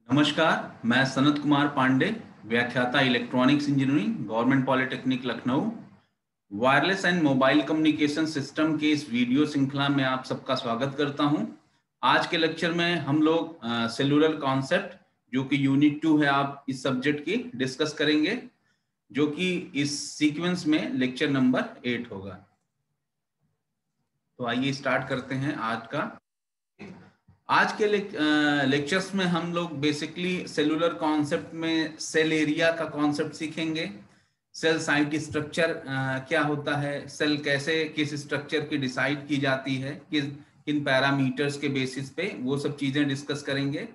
नमस्कार, मैं सनत कुमार पांडे, व्याख्याता electronics engineering, government polytechnic Lucknow. Wireless and mobile communication system के इस वीडियो श्रृंखला में आप सबका स्वागत करता हूं। आज के लेक्चर में हम लोग सेलुलर कॉन्सेप्ट जो कि यूनिट 2 है, आप इस सब्जेक्ट की डिस्कस करेंगे, जो कि इस सीक्वेंस में लेक्चर नंबर 8 होगा। तो आइए स्टार्ट करते हैं आज का। आज के लेक्चर्स में हम लोग बेसिकली सेलुलर कॉन्सेप्ट में सेल एरिया का कॉन्सेप्ट सीखेंगे। सेल साइट स्ट्रक्चर क्या होता है, सेल कैसे किस स्ट्रक्चर की डिसाइड की जाती है, किन पैरामीटर्स के बेसिस पे, वो सब चीजें डिस्कस करेंगे।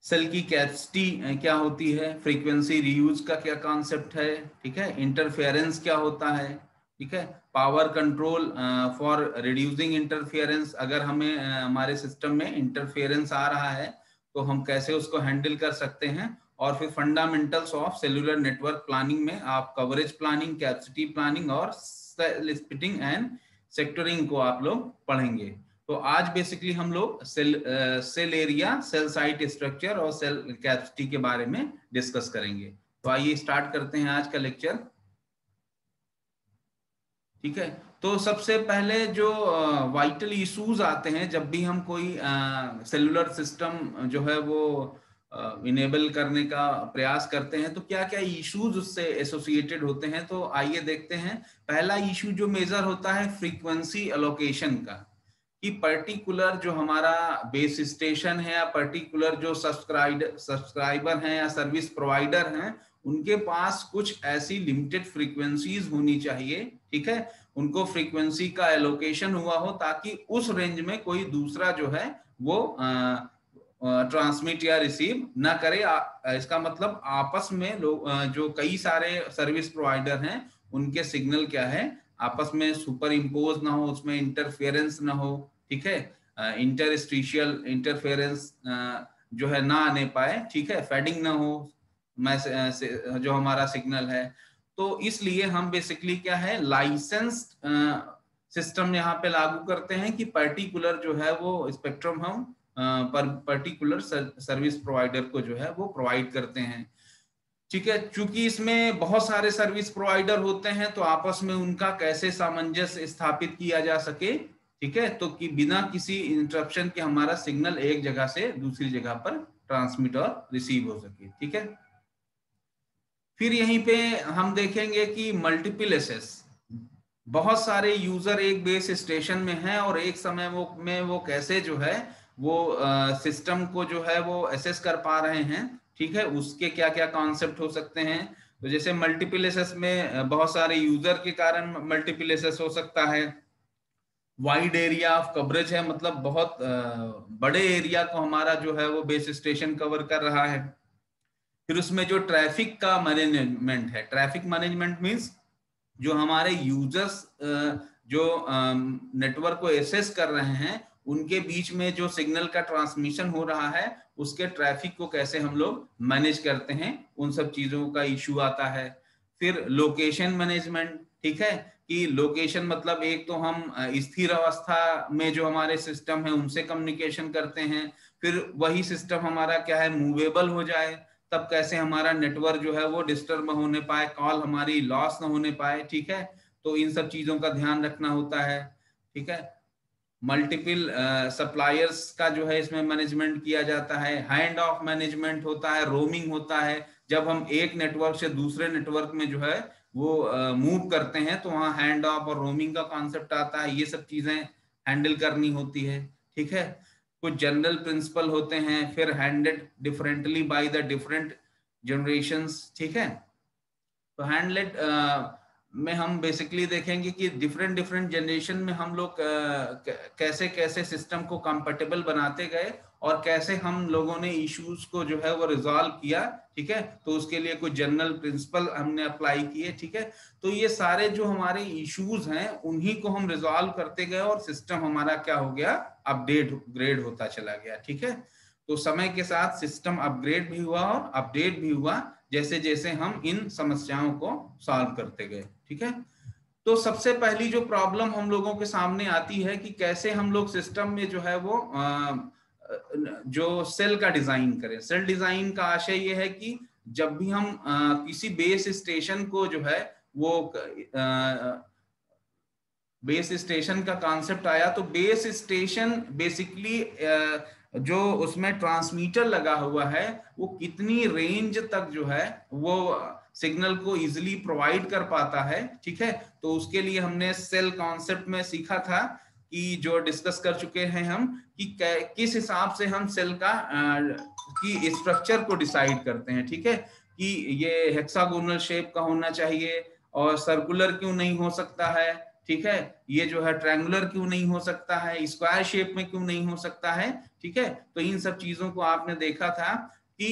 सेल की कैपेसिटी क्या होती है, फ्रीक्वेंसी रीयूज का क्या कॉन्सेप्ट है, ठीक है, इंटरफेरेंस क्या होता है, ठीक है, power control for reducing interference, अगर हमें हमारे सिस्टम में इंटरफेरेंस आ रहा है तो हम कैसे उसको हैंडल कर सकते हैं। और फिर fundamentals of cellular network planning में आप कवरेज प्लानिंग, कैपेसिटी प्लानिंग और सेल स्प्लिटिंग एंड सेक्टरिंग को आप लोग पढ़ेंगे। तो आज बेसिकली हम लोग cell area, cell site structure और सेल कैपेसिटी के बारे में डिस्कस करेंगे। तो आइए स्टार्ट करते हैं आज का लेक्चर। ठीक है, तो सबसे पहले जो वाइटल इश्यूज आते हैं जब भी हम कोई सेलुलर सिस्टम जो है वो इनेबल करने का प्रयास करते हैं, तो क्या क्या इश्यूज उससे एसोसिएटेड होते हैं, तो आइए देखते हैं। पहला इश्यू जो मेजर होता है फ्रीक्वेंसी एलोकेशन का, कि पर्टिकुलर जो हमारा बेस स्टेशन है या पर्टिकुलर जो सब्सक्राइबर हैं या सर्विस प्रोवाइडर हैं, उनके पास कुछ ऐसी लिमिटेड फ्रीक्वेंसीज होनी चाहिए, ठीक है, उनको फ्रीक्वेंसी का एलोकेशन हुआ हो ताकि उस रेंज में कोई दूसरा जो है वो ट्रांसमिट या रिसीव ना करे। इसका मतलब आपस में लोग जो कई सारे सर्विस प्रोवाइडर हैं उनके सिग्नल क्या है, आपस में सुपर इम्पोज ना हो, उसमें इंटरफेरेंस ना हो, ठीक है, इंटरस्टिशियल इंटरफेरेंस जो है ना आने पाए, ठीक है, फेडिंग ना हो जो हमारा सिग्नल है। तो इसलिए हम बेसिकली क्या है, लाइसेंस्ड सिस्टम यहाँ पे लागू करते हैं कि पर्टिकुलर जो है वो स्पेक्ट्रम हम पर्टिकुलर सर्विस प्रोवाइडर को जो है वो प्रोवाइड करते हैं। ठीक है, चूंकि इसमें बहुत सारे सर्विस प्रोवाइडर होते हैं तो आपस में उनका कैसे सामंजस्य स्थापित किया जा सके, ठीक है, तो कि बिना किसी इंटरप्शन के हमारा सिग्नल एक जगह से दूसरी जगह पर ट्रांसमिट और रिसीव हो सके, ठीक है। फिर यहीं पे हम देखेंगे कि मल्टीपल एसेस, बहुत सारे यूजर एक बेस स्टेशन में हैं और एक समय वो कैसे जो है वो सिस्टम को जो है वो एसेस कर पा रहे हैं, ठीक है, उसके क्या क्या कॉन्सेप्ट हो सकते हैं। तो जैसे मल्टीपल एसेस में बहुत सारे यूजर के कारण मल्टीपल एसेस हो सकता है। वाइड एरिया ऑफ कवरेज है, मतलब बहुत बड़े एरिया को हमारा जो है वो बेस स्टेशन कवर कर रहा है। फिर उसमें जो ट्रैफिक का मैनेजमेंट है, ट्रैफिक मैनेजमेंट मींस जो हमारे यूजर्स जो नेटवर्क को एक्सेस कर रहे हैं उनके बीच में जो सिग्नल का ट्रांसमिशन हो रहा है उसके ट्रैफिक को कैसे हम लोग मैनेज करते हैं, उन सब चीजों का इशू आता है। फिर लोकेशन मैनेजमेंट, ठीक है, कि लोकेशन मतलब एक तो हम स्थिर अवस्था में जो हमारे सिस्टम है उनसे कम्युनिकेशन करते हैं, फिर वही सिस्टम हमारा क्या है मूवेबल हो जाए, तब कैसे हमारा नेटवर्क जो है वो डिस्टर्ब न होने पाए, कॉल हमारी लॉस न होने पाए, ठीक है, तो इन सब चीजों का ध्यान रखना होता है, ठीक है। मल्टीपल सप्लायर्स का जो है इसमें मैनेजमेंट किया जाता है। हैंड ऑफ मैनेजमेंट होता है, रोमिंग होता है, जब हम एक नेटवर्क से दूसरे नेटवर्क में जो है वो मूव करते हैं तो वहाँ हैंड ऑफ और रोमिंग का कॉन्सेप्ट आता है, ये सब चीजें हैंडल करनी होती है, ठीक है। कुछ जनरल प्रिंसिपल होते हैं, फिर handed differently by the different generations, ठीक है। तो हैंडलेट में हम बेसिकली देखेंगे कि डिफरेंट डिफरेंट जनरेशन में हम लोग कैसे कैसे सिस्टम को कंफर्टेबल बनाते गए और कैसे हम लोगों ने इश्यूज को जो है वो रिजॉल्व किया, ठीक है, तो उसके लिए कुछ जनरल प्रिंसिपल हमने अप्लाई किए, ठीक है। तो ये सारे जो हमारे इश्यूज हैं उन्हीं को हम रिजॉल्व करते गए और सिस्टम हमारा क्या हो गया, अपग्रेड होता चला गया, ठीक है। तो समय के साथ सिस्टम अपग्रेड भी हुआ और अपडेट भी हुआ जैसे जैसे हम इन समस्याओं को सॉल्व करते गए, ठीक है। तो सबसे पहली जो प्रॉब्लम हम लोगों के सामने आती है कि कैसे हम लोग सिस्टम में जो है वो जो सेल का डिजाइन करें। सेल डिजाइन का आशय ये है कि जब भी हम किसी बेस स्टेशन को जो है वो बेस स्टेशन का कॉन्सेप्ट आया, तो बेस स्टेशन बेसिकली जो उसमें ट्रांसमीटर लगा हुआ है वो कितनी रेंज तक जो है वो सिग्नल को इजीली प्रोवाइड कर पाता है, ठीक है। तो उसके लिए हमने सेल कॉन्सेप्ट में सीखा था कि जो डिस्कस कर चुके हैं हम कि किस हिसाब से हम सेल का की स्ट्रक्चर को डिसाइड करते हैं, ठीक है, कि ये हेक्सागोनल शेप का होना चाहिए और सर्कुलर क्यों नहीं हो सकता है, ठीक है, ये जो है ट्रायंगुलर क्यों नहीं हो सकता है, स्क्वायर शेप में क्यों नहीं हो सकता है, ठीक है। तो इन सब चीजों को आपने देखा था कि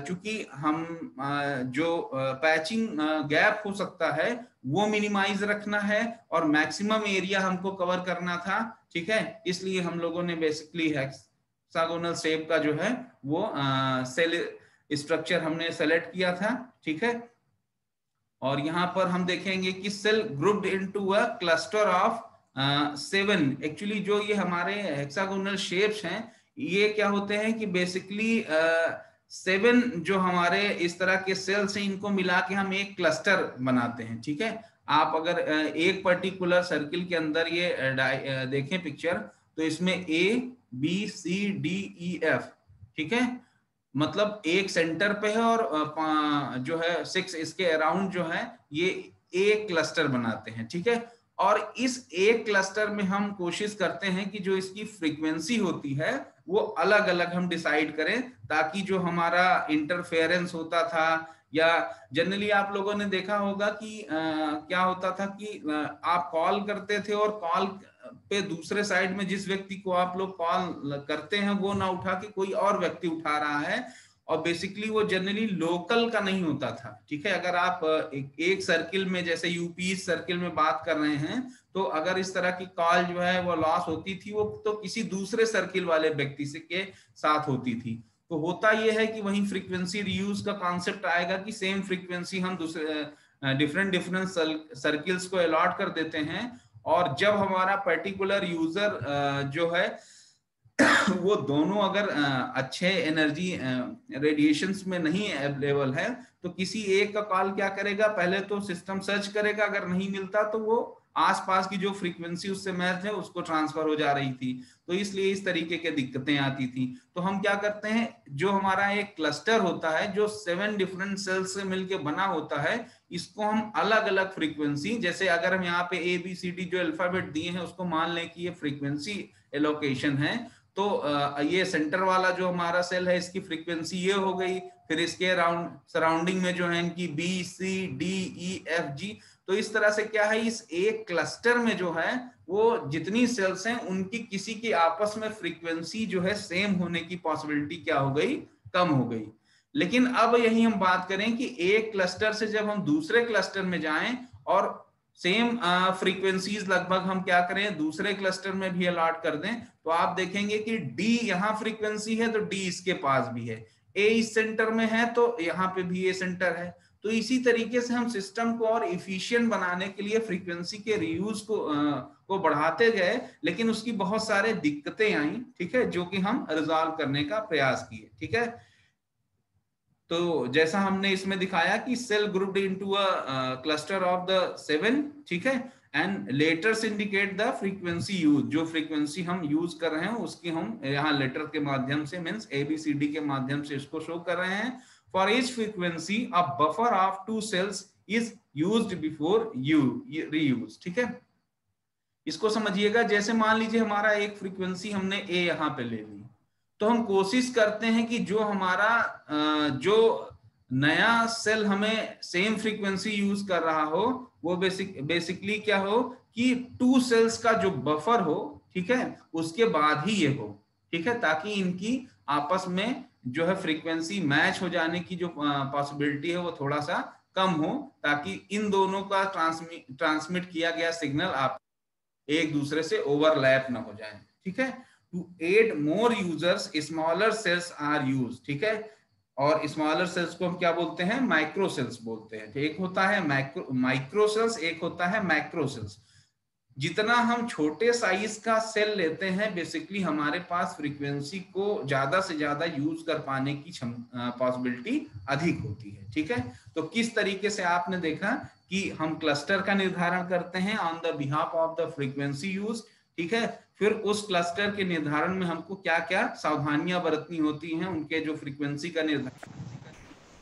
चूंकि हम जो पैचिंग गैप हो सकता है वो मिनिमाइज रखना है और मैक्सिमम एरिया हमको कवर करना था, ठीक है, इसलिए हम लोगों ने बेसिकली हेक्सागोनल शेप का जो है वो सेल स्ट्रक्चर हमने सेलेक्ट किया था, ठीक है। और यहाँ पर हम देखेंगे कि cell grouped into a cluster of 7। Actually जो ये हमारे हेक्सागोनल शेप्स हैं ये क्या होते हैं कि बेसिकली 7 जो हमारे इस तरह के सेल्स हैं इनको मिला के हम एक क्लस्टर बनाते हैं, ठीक है। आप अगर एक पर्टिकुलर सर्किल के अंदर ये देखें पिक्चर, तो इसमें ABCDEF, ठीक है, मतलब एक सेंटर पे है और जो है 6 इसके अराउंड जो है ये एक क्लस्टर बनाते हैं, ठीक है। और इस एक क्लस्टर में हम कोशिश करते हैं कि जो इसकी फ्रीक्वेंसी होती है वो अलग अलग हम डिसाइड करें, ताकि जो हमारा इंटरफेरेंस होता था या जनरली आप लोगों ने देखा होगा कि क्या होता था कि आप कॉल करते थे और कॉल पे दूसरे साइड में जिस व्यक्ति को आप लोग कॉल करते हैं वो ना उठा के कोई और व्यक्ति उठा रहा है, और बेसिकली वो जनरली लोकल का नहीं होता था, ठीक है। अगर आप एक सर्किल में जैसे यूपी सर्किल में बात कर रहे हैं, तो अगर इस तरह की कॉल जो है वो लॉस होती थी वो तो किसी दूसरे सर्किल वाले व्यक्ति से के साथ होती थी। तो होता यह है कि वहीं फ्रीक्वेंसी रीयूज का कॉन्सेप्ट आएगा कि सेम फ्रीक्वेंसी हम दूसरे डिफरेंट सर्किल्स को अलॉट कर देते हैं, और जब हमारा पर्टिकुलर यूजर जो है वो दोनों अगर अच्छे एनर्जी रेडिएशंस में नहीं अवेलेबल है, तो किसी एक का कॉल क्या करेगा, पहले तो सिस्टम सर्च करेगा, अगर नहीं मिलता तो वो आसपास की जो फ्रीक्वेंसी उससे मैच है उसको ट्रांसफर हो जा रही थी। तो इसलिए इस तरीके की दिक्कतें आती थी। तो हम क्या करते हैं, जो हमारा एक क्लस्टर होता है जो 7 डिफरेंट सेल्स से मिलकर बना होता है, इसको हम अलग अलग फ्रीक्वेंसी, जैसे अगर हम यहाँ पे ABCD जो अल्फाबेट दिए हैं उसको मान लें कि ये फ्रीक्वेंसी एलोकेशन है, तो ये सेंटर वाला जो हमारा सेल है इसकी फ्रीक्वेंसी ये हो गई, फिर इसके सराउंडिंग में जो है इनकी BCDEFG। तो इस तरह से क्या है, इस एक क्लस्टर में जो है वो जितनी सेल्स हैं उनकी किसी की आपस में फ्रीक्वेंसी जो है सेम होने की पॉसिबिलिटी क्या हो गई, कम हो गई। लेकिन अब यही हम बात करें कि एक क्लस्टर से जब हम दूसरे क्लस्टर में जाएं और सेम फ्रीक्वेंसीज लगभग हम क्या करें दूसरे क्लस्टर में भी अलॉट कर दें, तो आप देखेंगे कि D यहाँ फ्रीक्वेंसी है तो D इसके पास भी है, A इस सेंटर में है तो यहाँ पे भी A सेंटर है। तो इसी तरीके से हम सिस्टम को और इफिशिएंट बनाने के लिए फ्रीक्वेंसी के रीयूज को बढ़ाते गए, लेकिन उसकी बहुत सारे दिक्कतें आई, ठीक है, जो कि हम रिजॉल्व करने का प्रयास किए, ठीक है। तो जैसा हमने इसमें दिखाया कि cell grouped into a cluster of the 7, ठीक है, and letters indicate the frequency use, जो फ्रीक्वेंसी हम यूज कर रहे हैं उसकी हम यहाँ लेटर के माध्यम से मींस ABCD के माध्यम से इसको शो कर रहे हैं। For each frequency a buffer of 2 cells is used before reuse, ठीक है। इसको समझिएगा, जैसे मान लीजिए हमारा एक फ्रीक्वेंसी हमने A यहाँ पे ले ली, तो हम कोशिश करते हैं कि जो हमारा जो नया सेल हमें सेम फ्रीक्वेंसी यूज कर रहा हो वो बेसिकली क्या हो कि 2 सेल्स का जो बफर हो, ठीक है, उसके बाद ही ये हो, ठीक है, ताकि इनकी आपस में जो है फ्रीक्वेंसी मैच हो जाने की जो पॉसिबिलिटी है वो थोड़ा सा कम हो, ताकि इन दोनों का ट्रांसमिट किया गया सिग्नल आप एक दूसरे से ओवरलैप ना हो जाए, ठीक है। To add more users smaller cells are use, ठीक है, और स्मॉलर सेल्स को हम क्या बोलते हैं, माइक्रो सेल्स बोलते हैं। एक होता है माइक्रो सेल्स, एक होता है मैक्रो सेल्स। जितना हम छोटे साइज का सेल लेते हैं बेसिकली हमारे पास फ्रीक्वेंसी को ज्यादा से ज्यादा यूज कर पाने की पॉसिबिलिटी अधिक होती है। ठीक है, तो किस तरीके से आपने देखा कि हम क्लस्टर का निर्धारण करते हैं on the behalf of the frequency use. ठीक है, फिर उस क्लस्टर के निर्धारण में हमको क्या क्या सावधानियां बरतनी होती हैं उनके जो फ्रीक्वेंसी का निर्धारण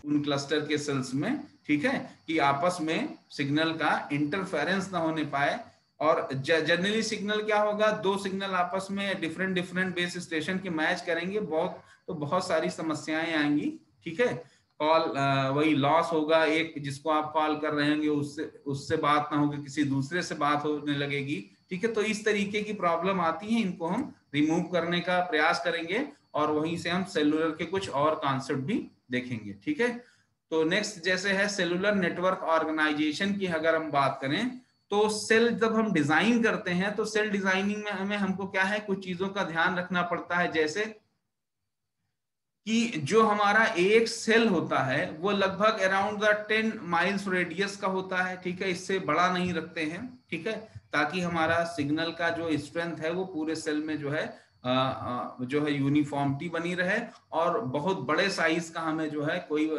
उन क्लस्टर के सेल्स में। ठीक है, कि आपस में सिग्नल का इंटरफेरेंस ना होने पाए। और जनरली सिग्नल क्या होगा, दो सिग्नल आपस में डिफरेंट डिफरेंट बेस स्टेशन के मैच करेंगे तो बहुत सारी समस्याएं आएंगी। ठीक है, कॉल वही लॉस होगा, एक जिसको आप कॉल कर रहे होंगे उससे बात ना होगी, किसी दूसरे से बात होने लगेगी। ठीक है, तो इस तरीके की प्रॉब्लम आती है, इनको हम रिमूव करने का प्रयास करेंगे और वहीं से हम सेलुलर के कुछ और कॉन्सेप्ट भी देखेंगे। ठीक है, तो नेक्स्ट जैसे है सेलुलर नेटवर्क ऑर्गेनाइजेशन की अगर हम बात करें तो सेल जब हम डिजाइन करते हैं तो सेल डिजाइनिंग में हमें हमको क्या है कुछ चीजों का ध्यान रखना पड़ता है, जैसे कि जो हमारा एक सेल होता है वो लगभग अराउंड द 10 माइल्स रेडियस का होता है। ठीक है, इससे बड़ा नहीं रखते हैं। ठीक है, ताकि हमारा सिग्नल का जो स्ट्रेंथ है वो पूरे सेल में जो है यूनिफॉर्मिटी बनी रहे और बहुत बड़े साइज का हमें जो है कोई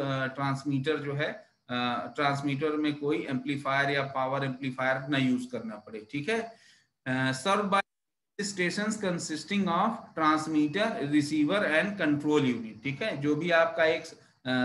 ट्रांसमीटर में कोई एम्पलीफायर या पावर एम्पलीफायर ना यूज करना पड़े। ठीक है, serve by stations consisting of transmitter, receiver and control unit. ठीक है, जो भी आपका एक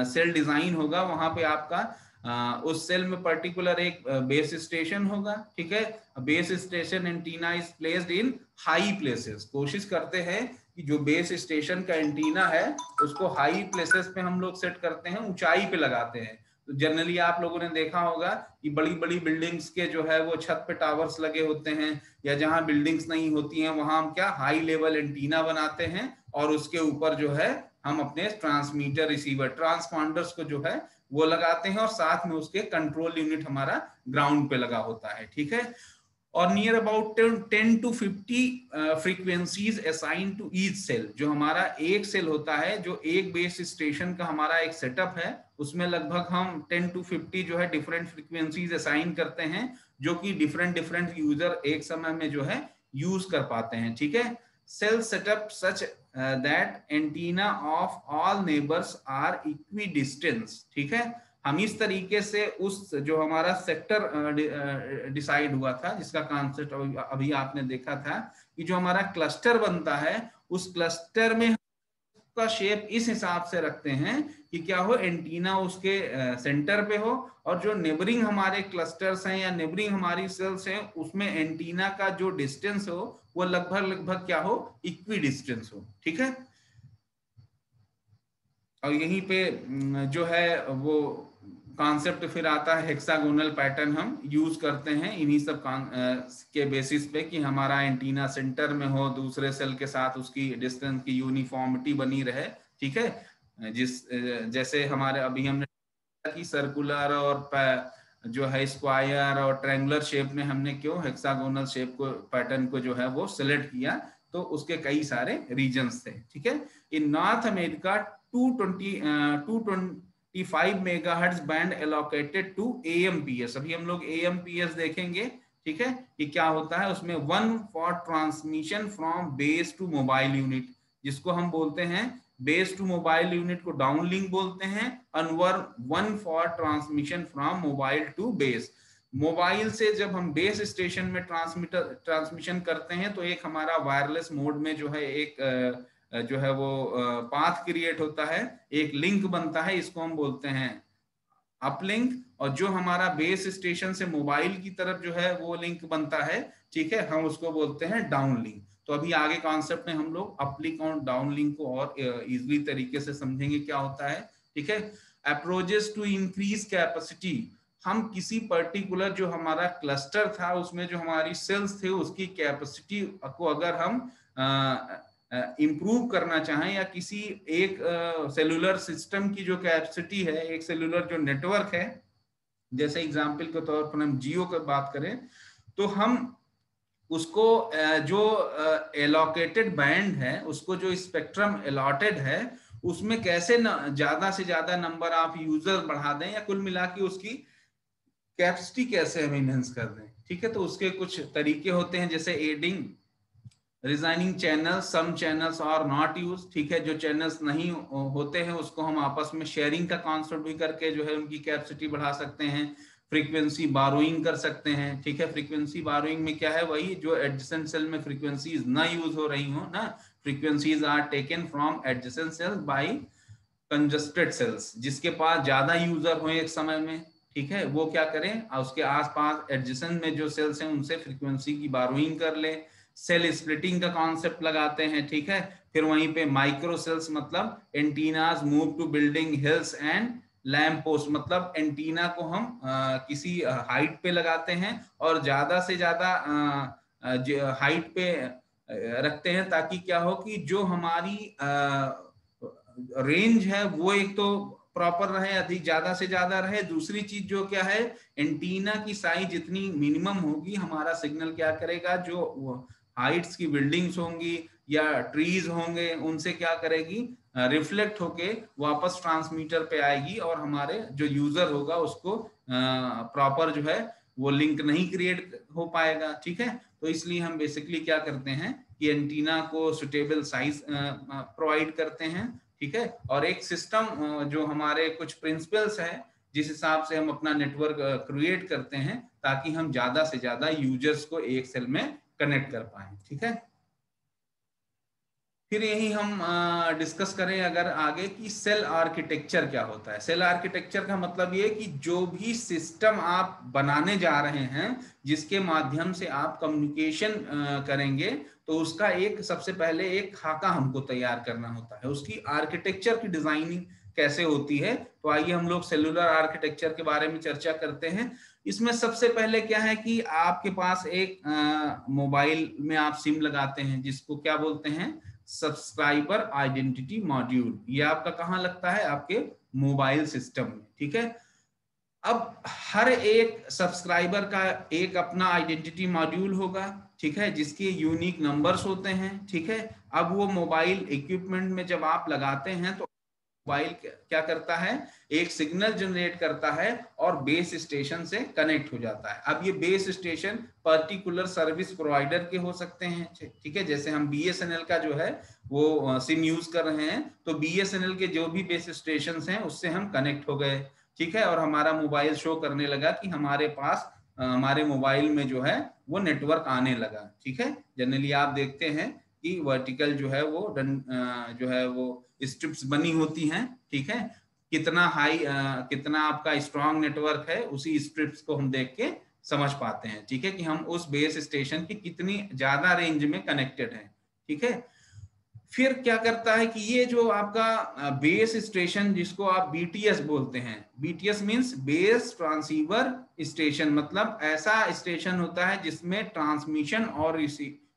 सेल डिजाइन होगा वहां पे आपका उस सेल में पर्टिकुलर एक बेस स्टेशन होगा। ठीक है, base station antenna is placed in high places. कोशिश करते हैं कि जो बेस स्टेशन का एंटीना है उसको हाई प्लेसेस पे हम लोग सेट करते हैं, ऊंचाई पे लगाते हैं। तो जनरली आप लोगों ने देखा होगा कि बड़ी बड़ी बिल्डिंग्स के जो है वो छत पे टावर्स लगे होते हैं, या जहां बिल्डिंग्स नहीं होती हैं वहां हम क्या हाई लेवल एंटीना बनाते हैं और उसके ऊपर जो है हम अपने ट्रांसमीटर, रिसीवर, ट्रांसपॉन्डर्स को जो है वो लगाते हैं और साथ में उसके कंट्रोल यूनिट हमारा ग्राउंड पे लगा होता है। ठीक है, और near about 10 to 50 frequencies assign to each cell. जो हमारा एक सेल होता है, जो एक बेस स्टेशन का हमारा एक सेटअप है, उसमें लगभग हम 10 to 50 जो है डिफरेंट फ्रीक्वेंसीज असाइन करते हैं, जो कि डिफरेंट डिफरेंट यूजर एक समय में जो है यूज कर पाते हैं। ठीक है, cell setup such that antenna of all neighbours are equidistance. ठीक है, हम इस तरीके से उस जो हमारा सेक्टर डिसाइड हुआ था, जिसका कॉन्सेप्ट अभी आपने देखा था कि जो हमारा क्लस्टर बनता है उस क्लस्टर में का शेप इस हिसाब से रखते हैं कि क्या हो, एंटीना उसके सेंटर पे हो और जो नेबरिंग हमारे क्लस्टर्स हैं या नेबरिंग हमारी सेल्स हैं उसमें एंटीना का जो डिस्टेंस हो वो लगभग क्या हो, इक्वी डिस्टेंस हो। ठीक है, और यहीं पे जो है वो कॉन्सेप्ट फिर आता है हेक्सागोनल पैटर्न हम यूज करते हैं इन्हीं सब के बेसिस पे कि हमारा एंटीना सेंटर में हो, दूसरे सेल के साथ उसकी डिस्टेंस की यूनिफॉर्मिटी बनी रहे। ठीक है, जैसे हमारे अभी हमने की सर्कुलर और जो है स्क्वायर और ट्रायंगुलर शेप में हमने क्यों हेक्सागोनल शेप को पैटर्न को जो है वो सिलेक्ट किया, तो उसके कई सारे रीजन्स थे। ठीक है, in North America 225 megahertz band allocated to AMPS। अभी हम लोग AMPS देखेंगे। ठीक है, कि क्या होता है उसमें, 1 for transmission from base to mobile unit, जिसको हम बोलते हैं बेस टू मोबाइल यूनिट को डाउनलिंक बोलते हैं, another 1 for transmission from mobile to base. Mobile से जब हम बेस स्टेशन में ट्रांसमिशन करते हैं तो एक हमारा वायरलेस मोड में जो है एक जो है वो पाथ क्रिएट होता है, एक लिंक बनता है, इसको हम बोलते हैं अपलिंक। और जो हमारा बेस स्टेशन से मोबाइल की तरफ जो है वो लिंक बनता है, ठीक है, हम उसको बोलते हैं डाउनलिंक। तो अभी आगे कॉन्सेप्ट में हम लोग अपलिंक और डाउनलिंक को और इजीली तरीके से समझेंगे क्या होता है। ठीक है, अप्रोचेस टू इंक्रीज कैपेसिटी, हम किसी पर्टिकुलर जो हमारा क्लस्टर था उसमें जो हमारी सेल्स थे उसकी कैपेसिटी को अगर हम इम्प्रूव करना चाहें, या किसी एक सेलुलर सिस्टम की जो कैपेसिटी है, एक सेलुलर जो नेटवर्क है, जैसे एग्जांपल के तौर पर हम जियो की बात करें तो हम उसको जो एलोकेटेड बैंड है, उसको जो स्पेक्ट्रम अलॉटेड है, उसमें कैसे ज्यादा से ज्यादा नंबर ऑफ यूजर बढ़ा दें, या कुल मिला के उसकी कैपेसिटी कैसे हम इनहेंस कर दें। ठीक है। तो उसके कुछ तरीके होते हैं, जैसे adding reassigning channel, some channels are not use, ठीक है। जो चैनल्स नहीं होते हैं उसको हम आपस में शेयरिंग का कॉन्सेप्ट भी करके जो है उनकी कैपेसिटी बढ़ा सकते हैं। फ्रीक्वेंसी बारोइंग कर सकते हैं, ठीक है। फ्रीक्वेंसी बारोइंग में क्या है, वही जो एडजेसेंट सेल में फ्रीक्वेंसीज ना यूज हो रही हो ना, frequencies are taken from adjacent cells by congested cells, जिसके पास ज्यादा यूजर हो एक समय में, ठीक है, वो क्या करें, उसके आसपास एडजेसेंट में जो सेल्स हैं उनसे फ्रीक्वेंसी की बारोइंग कर ले। सेल स्प्लिटिंग का कॉन्सेप्ट लगाते हैं, ठीक है। फिर वहीं पे माइक्रो सेल्स मतलब antennas move to building hills and lamp post, मतलब एंटीना को हम किसी हाइट पे लगाते हैं और ज्यादा से ज्यादा हाइट पे रखते हैं, ताकि क्या हो कि जो हमारी रेंज है वो एक तो प्रॉपर रहे, अधिक ज्यादा से ज्यादा रहे। दूसरी चीज जो क्या है, एंटीना की साइज जितनी मिनिमम होगी, हमारा सिग्नल क्या करेगा, जो हाइट्स की बिल्डिंग्स होंगी या ट्रीज होंगे उनसे क्या करेगी, रिफ्लेक्ट होके वापस ट्रांसमीटर पे आएगी और हमारे जो यूजर होगा उसको प्रॉपर जो है वो लिंक नहीं क्रिएट हो पाएगा, ठीक है। तो इसलिए हम बेसिकली क्या करते हैं कि एंटीना को सुटेबल साइज प्रोवाइड करते हैं, ठीक है। और एक सिस्टम जो हमारे कुछ प्रिंसिपल्स है जिस हिसाब से हम अपना नेटवर्क क्रिएट करते हैं, ताकि हम ज्यादा से ज्यादा यूजर्स को एक सेल में कनेक्ट कर पाए, ठीक है। फिर यही हम डिस्कस करें अगर आगे कि सेल आर्किटेक्चर क्या होता है। सेल आर्किटेक्चर का मतलब ये कि जो भी सिस्टम आप बनाने जा रहे हैं जिसके माध्यम से आप कम्युनिकेशन करेंगे, तो उसका एक सबसे पहले एक खाका हमको तैयार करना होता है, उसकी आर्किटेक्चर की डिजाइनिंग कैसे होती है। तो आइए हम लोग सेलुलर आर्किटेक्चर के बारे में चर्चा करते हैं। इसमें सबसे पहले क्या है कि आपके पास एक मोबाइल में आप सिम लगाते हैं, जिसको क्या बोलते हैं, सब्सक्राइबर आइडेंटिटी मॉड्यूल। ये आपका कहाँ लगता है, आपके मोबाइल सिस्टम में, ठीक है। अब हर एक सब्सक्राइबर का एक अपना आइडेंटिटी मॉड्यूल होगा, ठीक है, जिसके यूनिक नंबर्स होते हैं, ठीक है। अब वो मोबाइल इक्विपमेंट में जब आप लगाते हैं तो मोबाइल क्या करता है, एक सिग्नल जनरेट करता है और बेस स्टेशन से कनेक्ट हो जाता है। अब ये base station particular service provider के हो सकते हैं, ठीक है। जैसे हम बीएसएनएल का जो है वो सिम यूज कर रहे हैं, तो बीएसएनएल के जो भी बेस स्टेशन हैं उससे हम कनेक्ट हो गए, ठीक है। और हमारा मोबाइल शो करने लगा कि हमारे पास हमारे मोबाइल में जो है वो नेटवर्क आने लगा, ठीक है। जनरली आप देखते हैं कि वर्टिकल जो है वो जो है वो स्ट्रिप्स बनी होती हैं, ठीक है। कितना हाई कितना आपका स्ट्रांग नेटवर्क है, उसी स्ट्रिप्स को हम देख के समझ पाते हैं, ठीक है, कि हम उस बेस स्टेशन की कितनी ज्यादा रेंज में कनेक्टेड है, ठीक है। फिर क्या करता है कि ये जो आपका बेस स्टेशन जिसको आप बीटीएस बोलते हैं, BTS means base transceiver station, मतलब ऐसा स्टेशन होता है जिसमें ट्रांसमिशन और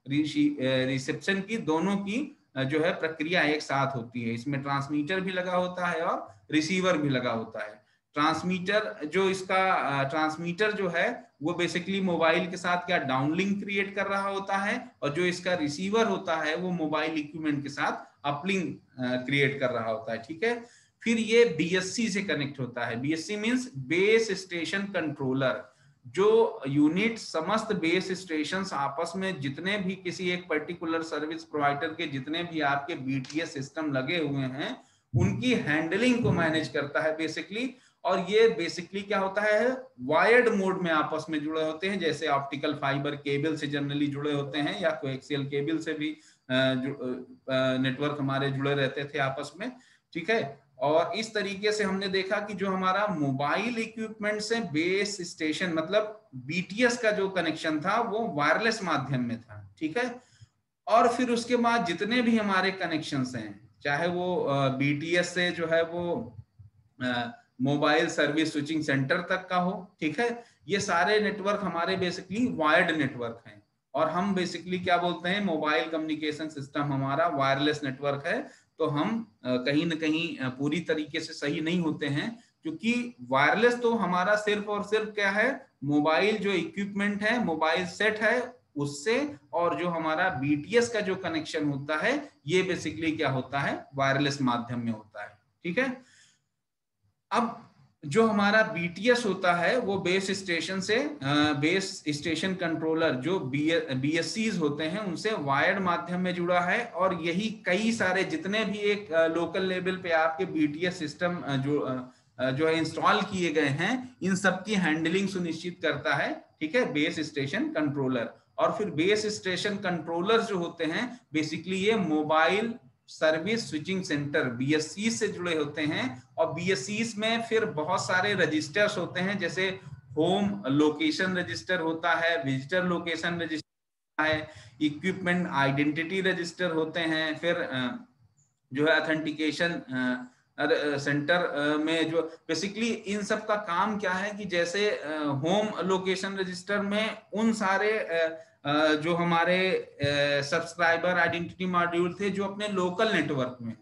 रिसेप्शन की दोनों की जो है प्रक्रिया एक साथ होती है। इसमें ट्रांसमीटर भी लगा होता है और रिसीवर भी लगा होता है। ट्रांसमीटर जो इसका ट्रांसमीटर जो है वो बेसिकली मोबाइल के साथ क्या डाउनलिंक क्रिएट कर रहा होता है, और जो इसका रिसीवर होता है वो मोबाइल इक्विपमेंट के साथ अपलिंक क्रिएट कर रहा होता है, ठीक है। फिर ये बीएससी से कनेक्ट होता है। BSc means base station controller, जो यूनिट समस्त बेस स्टेशंस आपस में जितने भी किसी एक पर्टिकुलर सर्विस प्रोवाइडर के जितने भी आपके बीटीएस सिस्टम लगे हुए हैं उनकी हैंडलिंग को मैनेज करता है बेसिकली। और ये बेसिकली क्या होता है, वायर्ड मोड में आपस में जुड़े होते हैं, जैसे ऑप्टिकल फाइबर केबल से जनरली जुड़े होते हैं या कोएक्सियल केबल से भी नेटवर्क हमारे जुड़े रहते थे आपस में, ठीक है। और इस तरीके से हमने देखा कि जो हमारा मोबाइल इक्विपमेंट से बेस स्टेशन मतलब बीटीएस का जो कनेक्शन था वो वायरलेस माध्यम में था, ठीक है। और फिर उसके बाद जितने भी हमारे कनेक्शंस हैं, चाहे वो बीटीएस से जो है वो मोबाइल सर्विस स्विचिंग सेंटर तक का हो, ठीक है, ये सारे नेटवर्क हमारे बेसिकली वायर्ड नेटवर्क हैं। और हम बेसिकली क्या बोलते हैं, मोबाइल कम्युनिकेशन सिस्टम हमारा वायरलेस नेटवर्क है। तो हम कहीं ना कहीं पूरी तरीके से सही नहीं होते हैं, क्योंकि वायरलेस तो हमारा सिर्फ और सिर्फ क्या है, मोबाइल जो इक्विपमेंट है, मोबाइल सेट है उससे, और जो हमारा बीटीएस का जो कनेक्शन होता है ये बेसिकली क्या होता है, वायरलेस माध्यम में होता है, ठीक है। अब जो हमारा बीटीएस होता है वो बेस स्टेशन से बेस स्टेशन कंट्रोलर जो बीएससीज होते हैं उनसे वायर्ड माध्यम में जुड़ा है, और यही कई सारे जितने भी एक लोकल लेवल पे आपके बीटीएस सिस्टम जो है इंस्टॉल किए गए हैं, इन सब की हैंडलिंग सुनिश्चित करता है, ठीक है, बेस स्टेशन कंट्रोलर। और फिर बेस स्टेशन कंट्रोलर जो होते हैं बेसिकली ये mobile service switching centre BSc से जुड़े होते हैं, और बीएससी में फिर बहुत सारे रजिस्टर्स होते हैं, जैसे होम लोकेशन रजिस्टर होता है, विजिटर लोकेशन रजिस्टर है, इक्विपमेंट आइडेंटिटी रजिस्टर होते हैं, फिर जो है ऑथेंटिकेशन सेंटर में जो बेसिकली इन सब का काम क्या है कि जैसे होम लोकेशन रजिस्टर में उन सारे जो हमारे सब्सक्राइबर आइडेंटिटी मॉड्यूल थे जो अपने लोकल नेटवर्क में,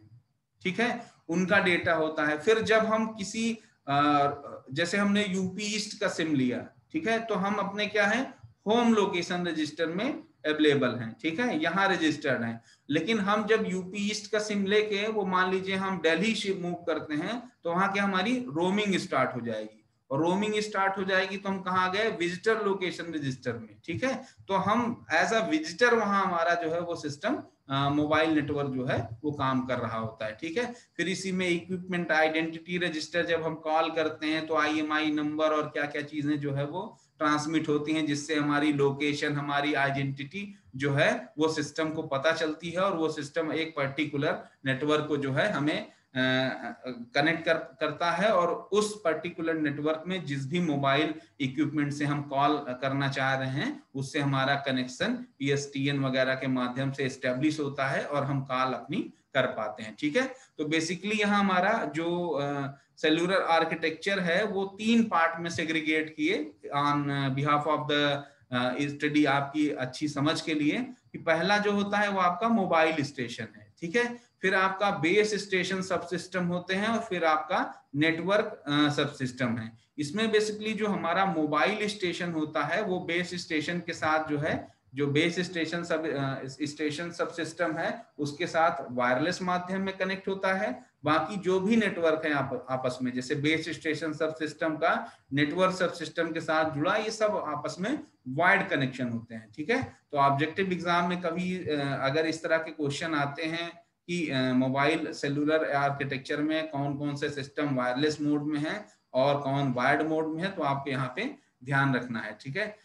ठीक है, उनका डेटा होता है। फिर जब हम किसी जैसे हमने यूपी ईस्ट का सिम लिया, ठीक है, तो हम अपने क्या है होम लोकेशन रजिस्टर में अवेलेबल हैं, ठीक है, यहाँ रजिस्टर्ड हैं। लेकिन हम जब यूपी ईस्ट का सिम लेके वो मान लीजिए हम दिल्ली से मूव करते हैं तो वहां क्या हमारी रोमिंग स्टार्ट हो जाएगी, और रोमिंग स्टार्ट हो जाएगी तो हम कहाँ गए विजिटर लोकेशन रजिस्टर में, ठीक है। तो हम एज अ विजिटर वहां हमारा जो है वो सिस्टम मोबाइल नेटवर्क जो है वो काम कर रहा होता है, ठीक है। फिर इसी में इक्विपमेंट आइडेंटिटी रजिस्टर जब हम कॉल करते हैं तो आईएमआई नंबर और क्या क्या चीजें जो है वो ट्रांसमिट होती हैं, जिससे हमारी लोकेशन हमारी आइडेंटिटी जो है वो सिस्टम को पता चलती है, और वो सिस्टम एक पर्टिकुलर नेटवर्क को जो है हमें कनेक्ट करता है, और उस पर्टिकुलर नेटवर्क में जिस भी मोबाइल इक्विपमेंट से हम कॉल करना चाह रहे हैं उससे हमारा कनेक्शन पीएसटीएन वगैरह के माध्यम से एस्टेब्लिश होता है और हम कॉल अपनी कर पाते हैं, ठीक है। तो बेसिकली यहाँ हमारा जो सेल्यूलर आर्किटेक्चर है वो 3 पार्ट में सेग्रीगेट किए on behalf of the study, आपकी अच्छी समझ के लिए, कि पहला जो होता है वो आपका मोबाइल स्टेशन है, ठीक है, फिर आपका बेस स्टेशन सब सिस्टम होते हैं, और फिर आपका नेटवर्क सब सिस्टम है। इसमें बेसिकली जो हमारा मोबाइल स्टेशन होता है वो बेस स्टेशन के साथ जो है जो बेस स्टेशन सब सिस्टम है उसके साथ वायरलेस माध्यम में कनेक्ट होता है। बाकी जो भी नेटवर्क है आपस में, जैसे बेस स्टेशन सब सिस्टम का नेटवर्क सब सिस्टम के साथ जुड़ा, ये सब आपस में वायर्ड कनेक्शन होते हैं, ठीक है। तो ऑब्जेक्टिव एग्जाम में कभी अगर इस तरह के क्वेश्चन आते हैं कि मोबाइल सेलुलर आर्किटेक्चर में कौन कौन से सिस्टम वायरलेस मोड में है और कौन वायर्ड मोड में है, तो आपके यहाँ पे ध्यान रखना है, ठीक है।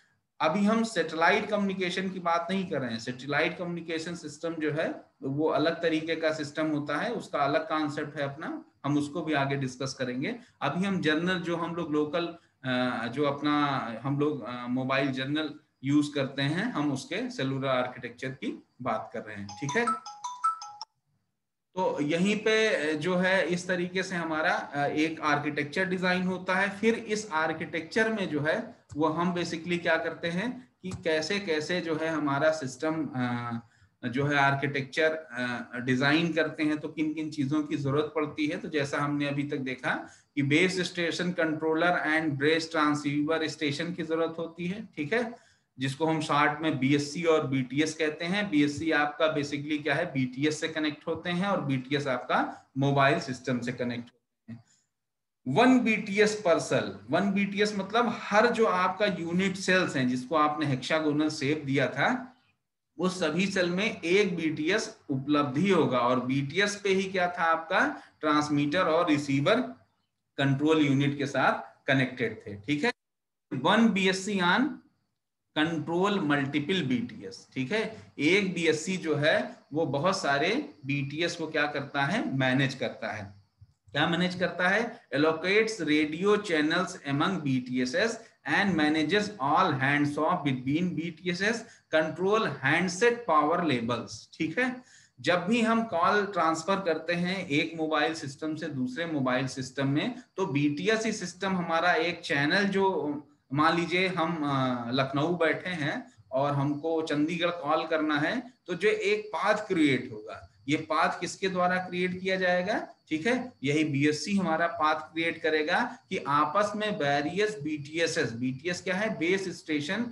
अभी हम सैटेलाइट कम्युनिकेशन की बात नहीं कर रहे हैं। सैटेलाइट कम्युनिकेशन सिस्टम जो है वो अलग तरीके का सिस्टम होता है, उसका अलग कॉन्सेप्ट है अपना, हम उसको भी आगे डिस्कस करेंगे। अभी हम जनरल जो हम लोग लोकल जो अपना हम लोग मोबाइल जनरल यूज करते हैं, हम उसके सेलुलर आर्किटेक्चर की बात कर रहे हैं, ठीक है। तो यहीं पे जो है इस तरीके से हमारा एक आर्किटेक्चर डिजाइन होता है। फिर इस आर्किटेक्चर में जो है वो हम बेसिकली क्या करते हैं कि कैसे कैसे जो है हमारा सिस्टम जो है आर्किटेक्चर डिजाइन करते हैं, तो किन किन चीजों की जरूरत पड़ती है। तो जैसा हमने अभी तक देखा कि base station controller and base transceiver station की जरूरत होती है, ठीक है, जिसको हम शॉर्ट में बीएससी और बीटीएस कहते हैं। बीएससी आपका बेसिकली क्या है बीटीएस से कनेक्ट होते हैं, और बीटीएस आपका मोबाइल सिस्टम से कनेक्ट होते हैं। 1 बीटीएस पर सेल, 1 बीटीएस मतलब हर जो आपका यूनिट सेल्स हैं जिसको आपने हेक्सागोनल शेप दिया था, उस सभी सेल में 1 बीटीएस उपलब्ध ही होगा। और बीटीएस पे ही क्या था आपका ट्रांसमीटर और रिसीवर कंट्रोल यूनिट के साथ कनेक्टेड थे, ठीक है। 1 BSc on control multiple BTS, ठीक है। एक बीएससी जो है वो बहुत सारे बीटीएस को क्या करता है मैनेज करता है। क्या मैनेज करता है? Allocates radio channels among BTSs and manages all hands off between BTSs, control handset power levels, ठीक है। जब भी हम कॉल ट्रांसफर करते हैं एक मोबाइल सिस्टम से दूसरे मोबाइल सिस्टम में, तो बीटीएस सिस्टम हमारा एक चैनल, जो मान लीजिए हम लखनऊ बैठे हैं और हमको चंडीगढ़ कॉल करना है, तो जो एक पाथ क्रिएट होगा, ये पाथ किसके द्वारा क्रिएट किया जाएगा, ठीक है, यही बीएससी हमारा पाथ क्रिएट करेगा कि आपस में वेरियस बीटीएसएस, बीटीएस क्या है base station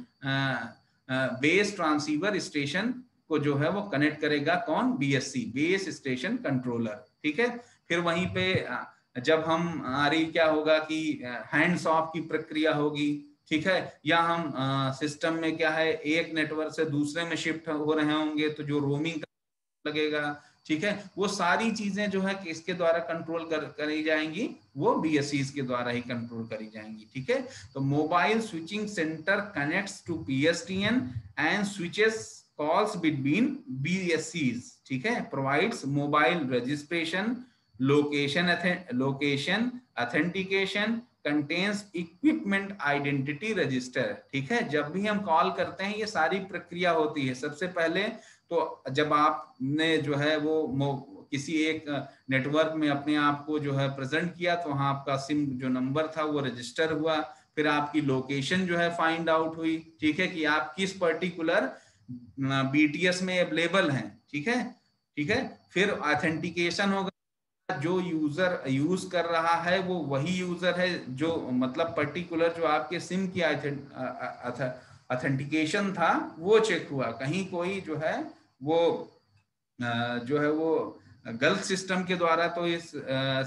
base transceiver station को जो है वो कनेक्ट करेगा, कौन, बीएससी बेस स्टेशन कंट्रोलर, ठीक है। फिर वहीं पे जब हम हमारी क्या होगा कि हैंड्स ऑफ की प्रक्रिया होगी, ठीक है, या हम सिस्टम में क्या है एक नेटवर्क से दूसरे में शिफ्ट हो रहे होंगे तो जो रोमिंग लगेगा, ठीक है, वो सारी चीजें जो है किसके द्वारा कंट्रोल करी जाएंगी, वो बीएससीज के द्वारा ही कंट्रोल करी जाएंगी, ठीक है। तो mobile switching centre connects to PSTN and switches calls between BSCs, ठीक है, provides mobile registration, location authentication, contains equipment identity register, ठीक है। जब भी हम कॉल करते हैं ये सारी प्रक्रिया होती है। सबसे पहले तो जब आपने जो है वो किसी एक नेटवर्क में अपने आप को जो है प्रेजेंट किया तो वहां आपका सिम जो नंबर था वो रजिस्टर हुआ, फिर आपकी लोकेशन जो है फाइंड आउट हुई, ठीक है, कि आप किस पर्टिकुलर बीटीएस में अवेलेबल हैं, ठीक है, ठीक है। फिर ऑथेंटिकेशन होगा, जो यूजर यूज कर रहा है वो वही यूजर है जो मतलब पर्टिकुलर जो आपके सिम की ऑथेंटिकेशन था वो चेक हुआ, कहीं कोई जो है वो जो है वो गलत सिस्टम के द्वारा तो इस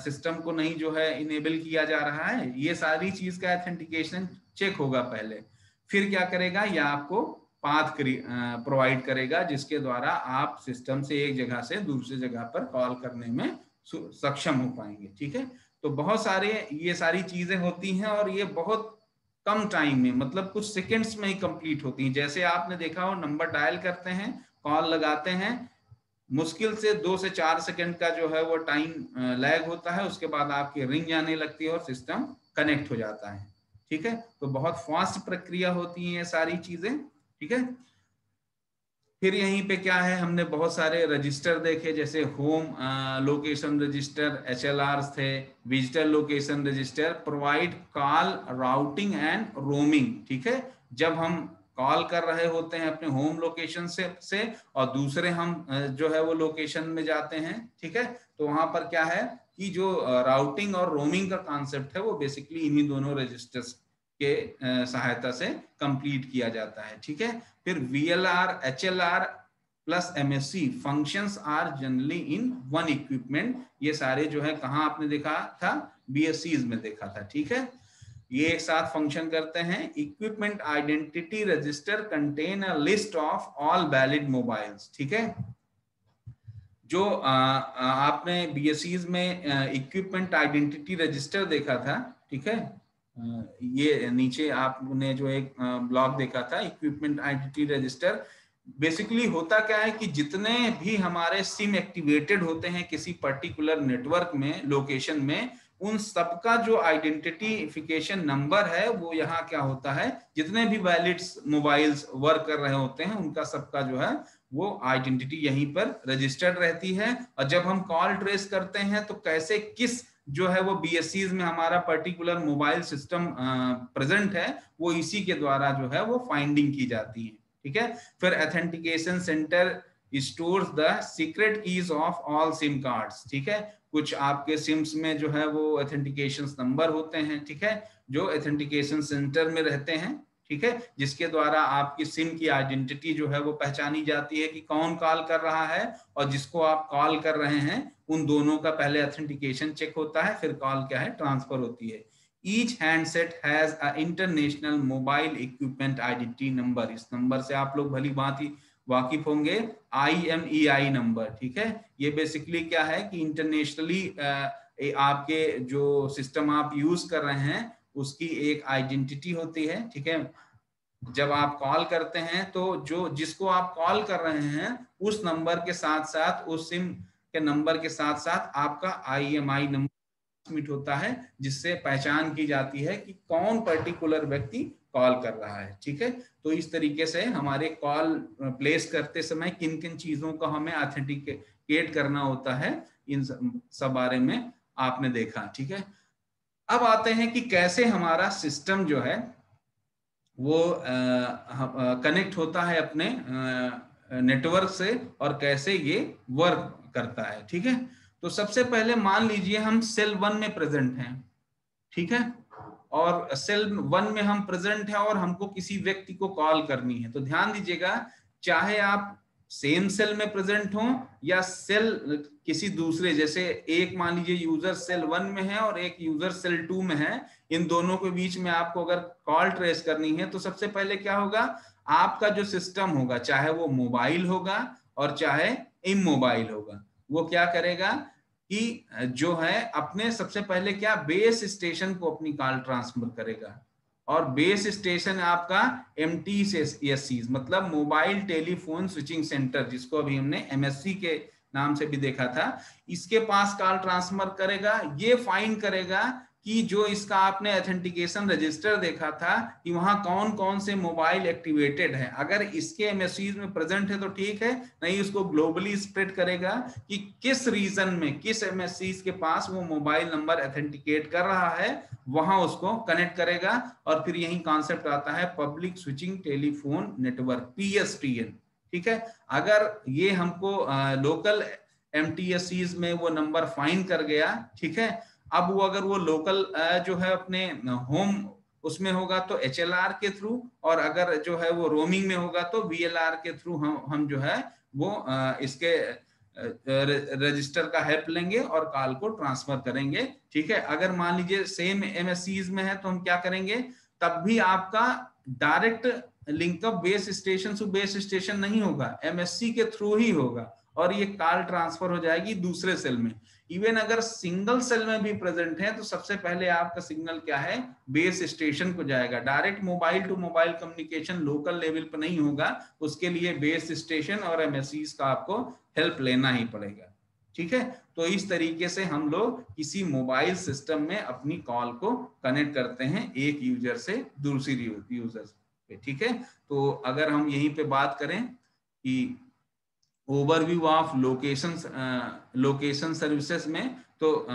सिस्टम को नहीं जो है इनेबल किया जा रहा है, ये सारी चीज का ऑथेंटिकेशन चेक होगा पहले। फिर क्या करेगा, ये आपको पाथ प्रोवाइड करेगा जिसके द्वारा आप सिस्टम से एक जगह से दूसरी जगह पर कॉल करने में सक्षम हो पाएंगे, ठीक है। तो बहुत सारे ये सारी चीजें होती हैं और ये बहुत कम टाइम में मतलब कुछ सेकंड्स में ही कंप्लीट होती हैं। जैसे आपने देखा हो नंबर डायल करते हैं, कॉल लगाते हैं, मुश्किल से 2 से 4 सेकंड का जो है वो टाइम लैग होता है, उसके बाद आपकी रिंग आने लगती है और सिस्टम कनेक्ट हो जाता है, ठीक है। तो बहुत फास्ट प्रक्रिया होती है ये सारी चीजें, ठीक है। फिर यहीं पे क्या है, हमने बहुत सारे रजिस्टर देखे, जैसे होम लोकेशन रजिस्टर, एचएलआर थे, visitor location register, provide call routing and roaming, ठीक है। जब हम कॉल कर रहे होते हैं अपने होम लोकेशन से और दूसरे हम जो है वो लोकेशन में जाते हैं, ठीक है, तो वहां पर क्या है कि जो राउटिंग और रोमिंग का कॉन्सेप्ट है वो बेसिकली इन्हीं दोनों रजिस्टर्स के सहायता से कंप्लीट किया जाता है, ठीक है। फिर VLR, HLR plus MSC functions are generally in one equipment, ये सारे जो है कहाँ आपने देखा था, बीएससीज में देखा था, ठीक है। ये एक साथ फंक्शन करते हैं। Equipment identity register contain a list of all valid mobiles, ठीक है। जो आपने बीएससीज में इक्विपमेंट आइडेंटिटी रजिस्टर देखा था, ठीक है, ये नीचे आपने जो एक ब्लॉक देखा था इक्विपमेंट आइडेंटिटी रजिस्टर, बेसिकली होता क्या है कि जितने भी हमारे सिम एक्टिवेटेड होते हैं किसी पर्टिकुलर नेटवर्क में, लोकेशन में, उन सबका जो आइडेंटिफिकेशन नंबर है वो यहाँ क्या होता है, जितने भी वैलिड मोबाइल्स वर्क कर रहे होते हैं उनका सबका जो है वो आइडेंटिटी यहीं पर रजिस्टर्ड रहती है। और जब हम कॉल ट्रेस करते हैं तो कैसे किस जो है वो बीएससीज में हमारा पर्टिकुलर मोबाइल सिस्टम प्रेजेंट है वो इसी के द्वारा जो है वो फाइंडिंग की जाती है, ठीक है। फिर authentication centre stores the secret keys of all SIM cards, ठीक है। कुछ आपके सिम्स में जो है वो ऑथेंटिकेशन नंबर होते हैं, ठीक है, जो ऑथेंटिकेशन सेंटर में रहते हैं, ठीक है, जिसके द्वारा आपकी सिम की आइडेंटिटी जो है वो पहचानी जाती है कि कौन कॉल कर रहा है और जिसको आप कॉल कर रहे हैं उन दोनों का पहले ऑथेंटिकेशन चेक होता है, फिर कॉल क्या है ट्रांसफर होती है। Each handset has a international mobile equipment identity number, इस नंबर से आप लोग भली भांति वाकिफ होंगे, IMEI नंबर, ठीक है। ये बेसिकली क्या है कि इंटरनेशनली आपके जो सिस्टम आप यूज कर रहे हैं उसकी एक आइडेंटिटी होती है, ठीक है। जब आप कॉल करते हैं तो जो जिसको आप कॉल कर रहे हैं उस नंबर के साथ साथ उस सिम के नंबर के साथ साथ आपका IMEI नंबर ट्रांसमिट होता है, जिससे पहचान की जाती है कि कौन पर्टिकुलर व्यक्ति कॉल कर रहा है, ठीक है। तो इस तरीके से हमारे कॉल प्लेस करते समय किन किन चीजों का हमें ऑथेंटिकेट करना होता है, इन सब बारे में आपने देखा, ठीक है। अब आते हैं कि कैसे हमारा सिस्टम जो है वो कनेक्ट होता है अपने नेटवर्क से और कैसे ये वर्क करता है, ठीक है। तो सबसे पहले मान लीजिए हम सेल 1 में प्रेजेंट हैं, ठीक है, और सेल 1 में हम प्रेजेंट हैं और हमको किसी व्यक्ति को कॉल करनी है। तो ध्यान दीजिएगा, चाहे आप सेम सेल में प्रेजेंट हो या सेल किसी दूसरे, जैसे एक मान लीजिए यूजर सेल 1 में है और एक यूजर सेल 2 में है, इन दोनों के बीच में आपको अगर कॉल ट्रेस करनी है तो सबसे पहले क्या होगा, आपका जो सिस्टम होगा, चाहे वो मोबाइल होगा और चाहे इमोबाइल होगा, वो क्या करेगा कि जो है अपने सबसे पहले क्या बेस स्टेशन को अपनी कॉल ट्रांसफर करेगा। और बेस स्टेशन आपका MTSC मतलब मोबाइल टेलीफोन स्विचिंग सेंटर, जिसको अभी हमने MSC के नाम से भी देखा था, इसके पास कॉल ट्रांसफर करेगा। ये फाइंड करेगा कि जो इसका आपने ऑथेंटिकेशन रजिस्टर देखा था कि वहां कौन कौन से मोबाइल एक्टिवेटेड है, अगर इसके MSCs में प्रेजेंट है तो ठीक है, नहीं उसको ग्लोबली स्प्रेड करेगा कि किस रीजन में किस MSCs के पास वो मोबाइल नंबर ऑथेंटिकेट कर रहा है, वहां उसको कनेक्ट करेगा। और फिर यही कॉन्सेप्ट आता है public switching telephone network, PSTN। ठीक है, अगर ये हमको लोकल MTSCs में वो नंबर फाइंड कर गया, ठीक है, अब वो अगर वो लोकल जो है अपने होम उसमें होगा तो HLR के थ्रू, और अगर जो है वो रोमिंग में होगा तो VLR के थ्रू हम जो है वो इसके रजिस्टर का हेल्प लेंगे और कॉल को ट्रांसफर करेंगे। ठीक है, अगर मान लीजिए सेम MSCs में है तो हम क्या करेंगे, तब भी आपका डायरेक्ट लिंकअप बेस स्टेशन से बेस स्टेशन नहीं होगा, MSC के थ्रू ही होगा और ये कॉल ट्रांसफर हो जाएगी दूसरे सेल में। इवन अगर सिंगल सेल में भी प्रेजेंट है तो सबसे पहले आपका सिग्नल क्या है, बेस स्टेशन को जाएगा। Direct mobile to mobile communication local level पर नहीं होगा, उसके लिए बेस स्टेशन और MSCs का आपको हेल्प लेना ही पड़ेगा। ठीक है, तो इस तरीके से हम लोग किसी मोबाइल सिस्टम में अपनी कॉल को कनेक्ट करते हैं एक यूजर से दूसरी यूजर पे। ठीक है, तो अगर हम यहीं पे बात करें कि ओवरव्यू ऑफ लोकेशन सर्विसेज में, तो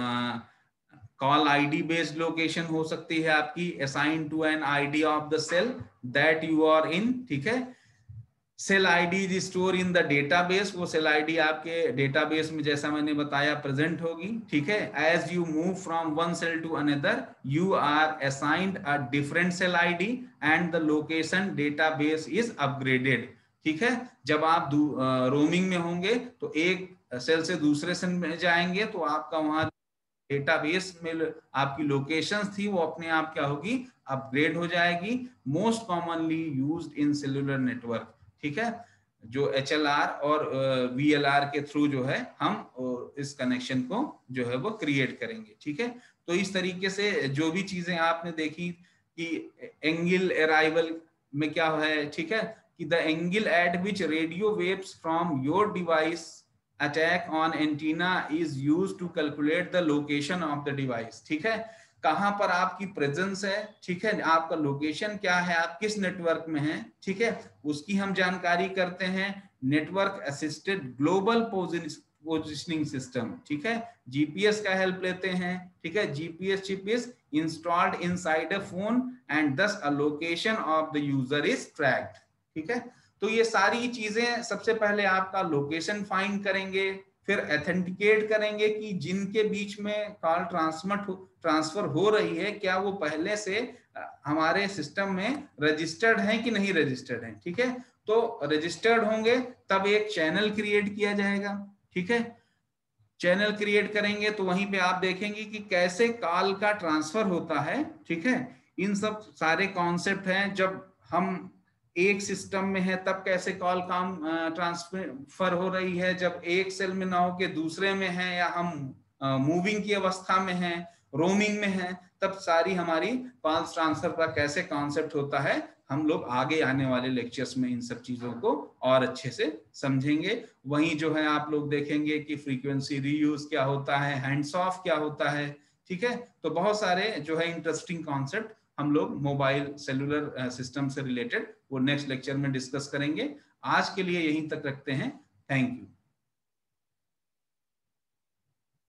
कॉल आईडी बेस्ड लोकेशन हो सकती है आपकी, assign to an ID of the cell that you are in. ठीक है, cell ID is store in the database, वो सेल आईडी आपके डेटाबेस में जैसा मैंने बताया प्रेजेंट होगी। ठीक है, as you move from one cell to another you are assigned a different cell ID and the location database is upgraded. ठीक है, जब आप रोमिंग में होंगे तो एक सेल से दूसरे सेल में जाएंगे तो आपका वहां डेटाबेस में आपकी लोकेशंस थी वो अपने आप क्या होगी, अपग्रेड हो जाएगी। Most commonly used in cellular network. ठीक है, जो HLR और VLR के थ्रू जो है हम इस कनेक्शन को जो है वो क्रिएट करेंगे। ठीक है, तो इस तरीके से जो भी चीजें आपने देखी कि एंगल अराइवल में क्या है, ठीक है, कि the angle at which radio waves from your device attack on antenna is used to calculate the location of the device. ठीक है, कहां पर आपकी प्रेजेंस है, ठीक है, आपका लोकेशन क्या है, आप किस नेटवर्क में हैं, ठीक है, उसकी हम जानकारी करते हैं। Network assisted global positioning system, ठीक है, GPS का हेल्प लेते हैं। ठीक है, GPS chip is installed inside a phone and thus a location of the user is tracked. ठीक है, तो ये सारी चीजें सबसे पहले आपका लोकेशन फाइंड करेंगे, फिर ऑथेंटिकेट करेंगे कि जिनके बीच में कॉल ट्रांसफर हो रही है क्या वो पहले से हमारे सिस्टम में रजिस्टर्ड है कि नहीं रजिस्टर्ड है। ठीक है, तो रजिस्टर्ड होंगे तब एक चैनल क्रिएट किया जाएगा। ठीक है, चैनल क्रिएट करेंगे तो वहीं पे आप देखेंगे कि कैसे कॉल का ट्रांसफर होता है। ठीक है, इन सब सारे कॉन्सेप्ट हैं। जब हम एक सिस्टम में है तब कैसे कॉल काम ट्रांसफर हो रही है, जब एक सेल में ना हो के दूसरे में है, या हम मूविंग की अवस्था में है, रोमिंग में है, तब सारी हमारी कॉल ट्रांसफर का कैसे कॉन्सेप्ट होता है, हम लोग आगे आने वाले लेक्चर्स में इन सब चीजों को और अच्छे से समझेंगे। वहीं जो है आप लोग देखेंगे कि फ्रीक्वेंसी रीयूज क्या होता है, हैंड्स ऑफ क्या होता है। ठीक है, तो बहुत सारे जो है इंटरेस्टिंग कॉन्सेप्ट हम लोग मोबाइल सेलुलर सिस्टम से रिलेटेड वो नेक्स्ट लेक्चर में डिस्कस करेंगे। आज के लिए यहीं तक रखते हैं। Thank you.